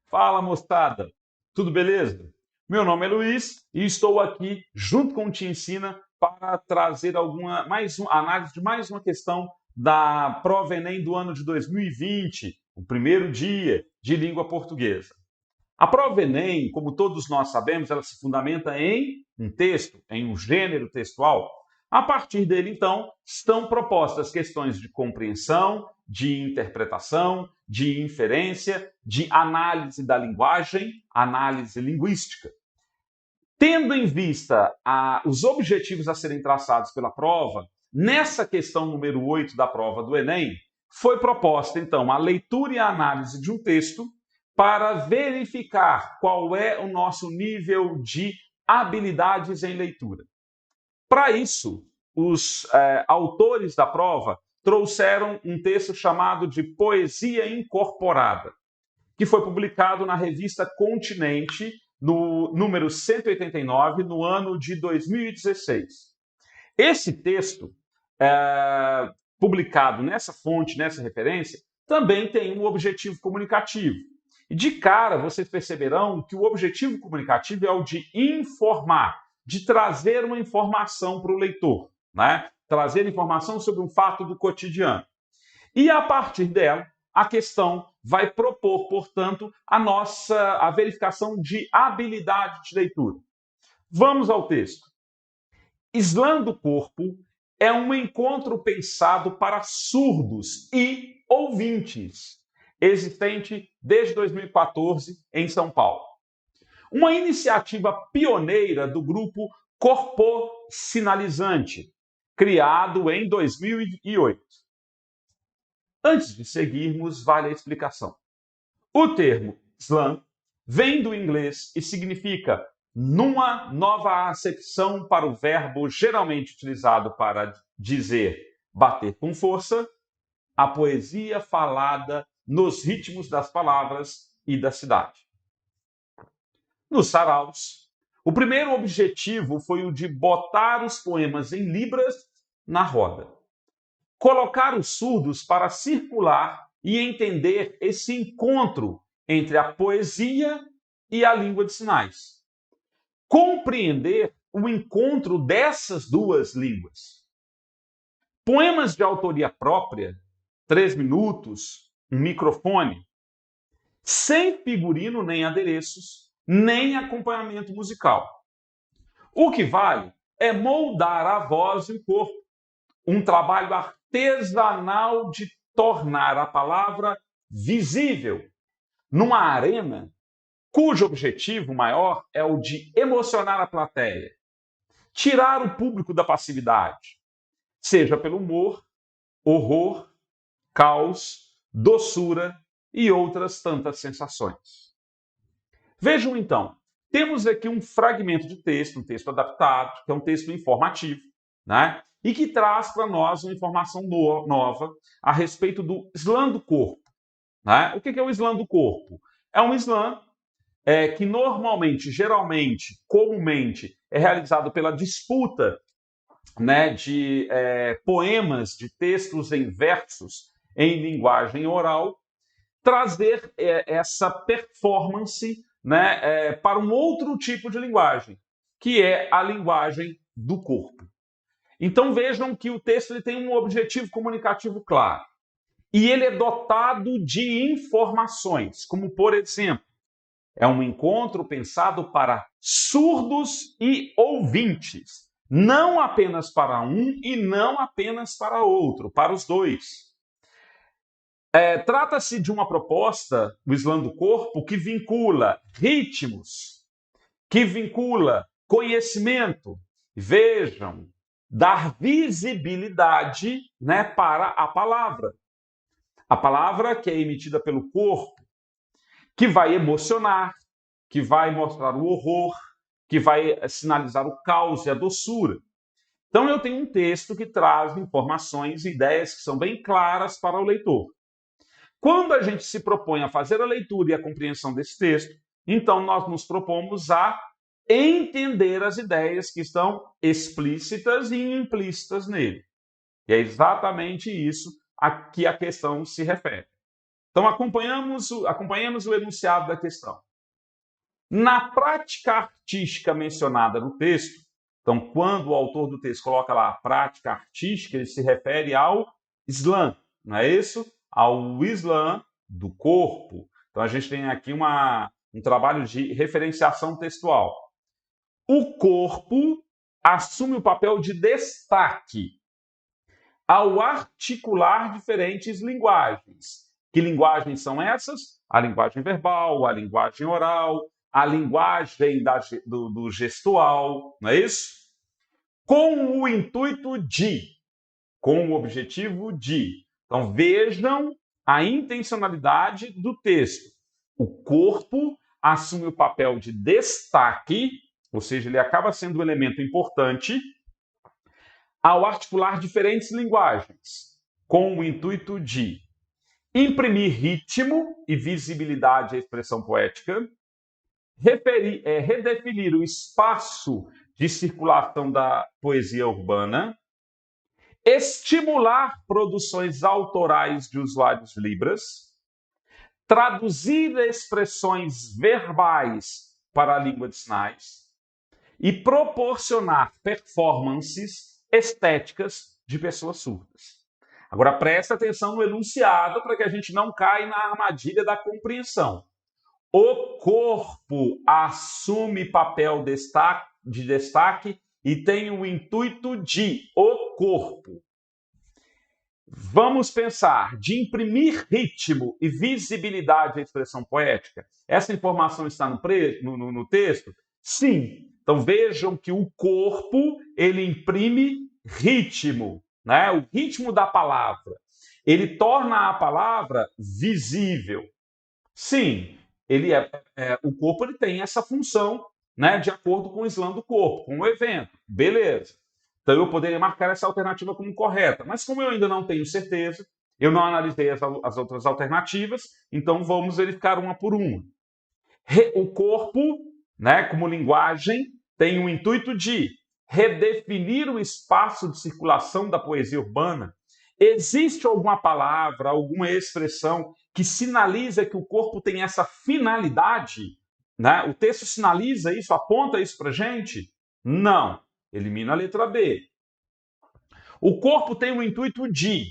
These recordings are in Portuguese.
Fala, moçada! Tudo beleza? Meu nome é Luiz e estou aqui junto com o Te Ensina para trazer análise de mais uma questão da prova Enem do ano de 2020, o primeiro dia de língua portuguesa. A prova Enem, como todos nós sabemos, ela se fundamenta em um texto, em um gênero textual. A partir dele, então, estão propostas questões de compreensão, de interpretação, de inferência, de análise da linguagem, análise linguística. Tendo em vista os objetivos a serem traçados pela prova, nessa questão número 8 da prova do Enem, foi proposta, então, a leitura e a análise de um texto para verificar qual é o nosso nível de habilidades em leitura. Para isso, os autores da prova trouxeram um texto chamado de Poesia Incorporada, que foi publicado na revista Continente, no número 189, no ano de 2016. Esse texto, publicado nessa fonte, nessa referência, também tem um objetivo comunicativo. E de cara, vocês perceberão que o objetivo comunicativo é o de informar, de trazer uma informação para o leitor, né? Trazer informação sobre um fato do cotidiano. E a partir dela, a questão vai propor, portanto, a verificação de habilidade de leitura. Vamos ao texto. Slam do Corpo é um encontro pensado para surdos e ouvintes, existente desde 2014 em São Paulo. Uma iniciativa pioneira do grupo Corpo Sinalizante, criado em 2008. Antes de seguirmos, vale a explicação. O termo slam vem do inglês e significa numa nova acepção para o verbo geralmente utilizado para dizer bater com força, a poesia falada nos ritmos das palavras e da cidade. Nos saraus, o primeiro objetivo foi o de botar os poemas em libras na roda. Colocar os surdos para circular e entender esse encontro entre a poesia e a língua de sinais. Compreender o encontro dessas duas línguas. Poemas de autoria própria, 3 minutos, um microfone, sem figurino nem adereços, nem acompanhamento musical. O que vale é moldar a voz e o corpo, um trabalho artesanal de tornar a palavra visível numa arena cujo objetivo maior é o de emocionar a plateia, tirar o público da passividade, seja pelo humor, horror, caos, doçura e outras tantas sensações. Vejam então, temos aqui um fragmento de texto, um texto adaptado, que é um texto informativo, né? E que traz para nós uma informação nova a respeito do slam do corpo. Né? O que é o slam do corpo? É um slam que normalmente, geralmente, comumente, é realizado pela disputa, né, de poemas, de textos em versos em linguagem oral, trazer essa performance, né, para um outro tipo de linguagem, que é a linguagem do corpo. Então vejam que o texto ele tem um objetivo comunicativo claro. E ele é dotado de informações, como por exemplo, é um encontro pensado para surdos e ouvintes, não apenas para um e não apenas para outro, para os dois. Trata-se de uma proposta, o slam do corpo, que vincula ritmos, que vincula conhecimento. Vejam, dar visibilidade, né, para a palavra. A palavra que é emitida pelo corpo, que vai emocionar, que vai mostrar o horror, que vai sinalizar o caos e a doçura. Então eu tenho um texto que traz informações e ideias que são bem claras para o leitor. Quando a gente se propõe a fazer a leitura e a compreensão desse texto, então nós nos propomos a entender as ideias que estão explícitas e implícitas nele. E é exatamente isso a que a questão se refere. Então, acompanhemos o enunciado da questão. Na prática artística mencionada no texto, então, quando o autor do texto coloca lá a prática artística, ele se refere ao slam, não é isso? Ao slam do corpo. Então, a gente tem aqui um trabalho de referenciação textual. O corpo assume o papel de destaque ao articular diferentes linguagens. Que linguagens são essas? A linguagem verbal, a linguagem oral, a linguagem do gestual, não é isso? Com o intuito de, com o objetivo de. Então, vejam a intencionalidade do texto. O corpo assume o papel de destaque, ou seja, ele acaba sendo um elemento importante, ao articular diferentes linguagens, com o intuito de imprimir ritmo e visibilidade à expressão poética, redefinir o espaço de circulação da poesia urbana, estimular produções autorais de usuários de Libras, traduzir expressões verbais para a língua de sinais e proporcionar performances estéticas de pessoas surdas. Agora, presta atenção no enunciado para que a gente não caia na armadilha da compreensão. O corpo assume papel de destaque e tem o intuito de o corpo. Vamos pensar de imprimir ritmo e visibilidade à expressão poética. Essa informação está no texto? Sim. Então vejam que o corpo ele imprime ritmo, né? O ritmo da palavra. Ele torna a palavra visível. Sim, o corpo ele tem essa função, né, de acordo com o slam do corpo, com o evento. Beleza. Então eu poderia marcar essa alternativa como correta. Mas como eu ainda não tenho certeza, eu não analisei as outras alternativas, então vamos verificar uma por uma. O corpo, né, como linguagem, tem o intuito de redefinir o espaço de circulação da poesia urbana. Existe alguma palavra, alguma expressão que sinaliza que o corpo tem essa finalidade? Né? O texto sinaliza isso, aponta isso para a gente? Não. Elimina a letra B. O corpo tem o intuito de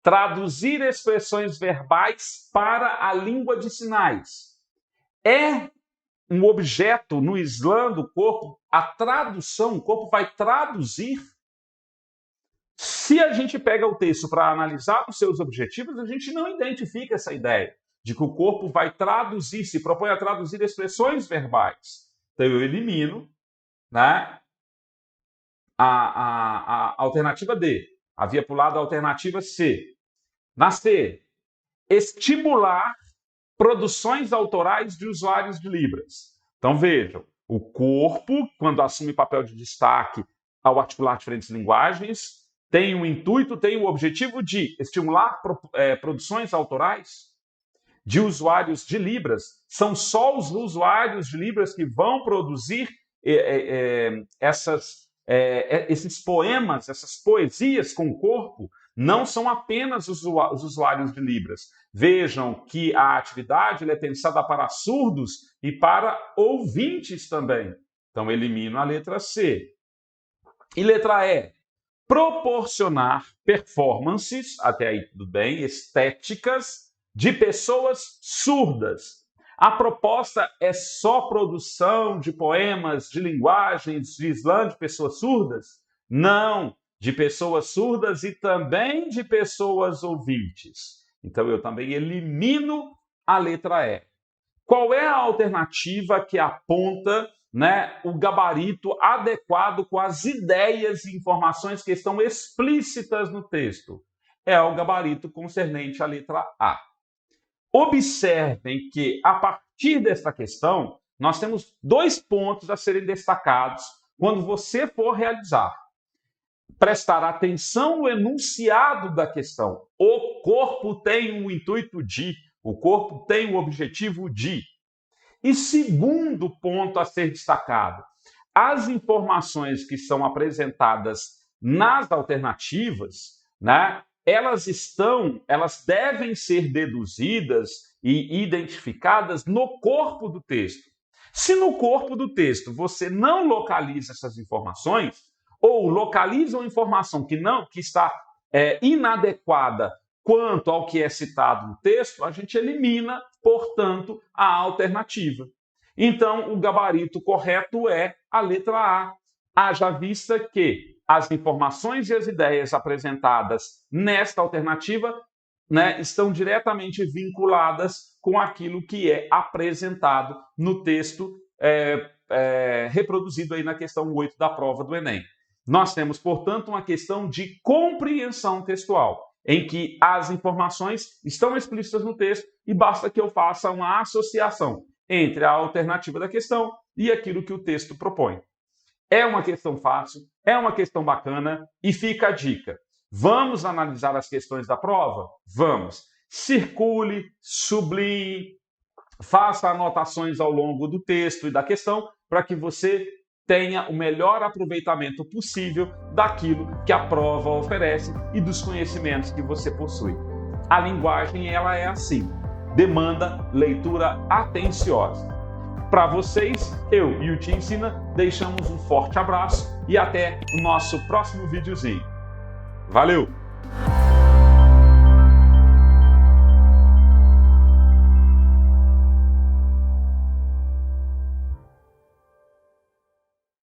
traduzir expressões verbais para a língua de sinais. É um objeto no slam do corpo, a tradução, o corpo vai traduzir. Se a gente pega o texto para analisar os seus objetivos, a gente não identifica essa ideia de que o corpo vai traduzir, se propõe a traduzir expressões verbais. Então eu elimino, né, a alternativa D. Havia pulado a alternativa C. Na C, estimular produções autorais de usuários de Libras. Então vejam, o corpo, quando assume papel de destaque ao articular diferentes linguagens, tem o intuito, tem o objetivo de estimular produções autorais de usuários de Libras. São só os usuários de Libras que vão produzir esses poemas, essas poesias com o corpo. Não são apenas os usuários de Libras. Vejam que a atividade é pensada para surdos e para ouvintes também. Então, elimino a letra C. E letra E. Proporcionar performances, até aí tudo bem, estéticas, de pessoas surdas. A proposta é só produção de poemas, de linguagens, de slam de pessoas surdas? Não, de pessoas surdas e também de pessoas ouvintes. Então, eu também elimino a letra E. Qual é a alternativa que aponta, né, o gabarito adequado com as ideias e informações que estão explícitas no texto? É o gabarito concernente à letra A. Observem que, a partir desta questão, nós temos 2 pontos a serem destacados quando você for realizar. Prestar atenção no enunciado da questão. O corpo tem o intuito de, o corpo tem o objetivo de. E segundo ponto a ser destacado, as informações que são apresentadas nas alternativas, né, elas devem ser deduzidas e identificadas no corpo do texto. Se no corpo do texto você não localiza essas informações, ou localiza uma informação que está inadequada quanto ao que é citado no texto, a gente elimina, portanto, a alternativa. Então, o gabarito correto é a letra A. Haja vista que as informações e as ideias apresentadas nesta alternativa, né, estão diretamente vinculadas com aquilo que é apresentado no texto reproduzido aí na questão 8 da prova do Enem. Nós temos, portanto, uma questão de compreensão textual, em que as informações estão explícitas no texto e basta que eu faça uma associação entre a alternativa da questão e aquilo que o texto propõe. É uma questão fácil, é uma questão bacana e fica a dica. Vamos analisar as questões da prova? Vamos. Circule, sublinhe, faça anotações ao longo do texto e da questão para que você tenha o melhor aproveitamento possível daquilo que a prova oferece e dos conhecimentos que você possui. A linguagem, ela é assim, demanda leitura atenciosa. Para vocês, eu e o Te Ensina deixamos um forte abraço e até o nosso próximo videozinho. Valeu!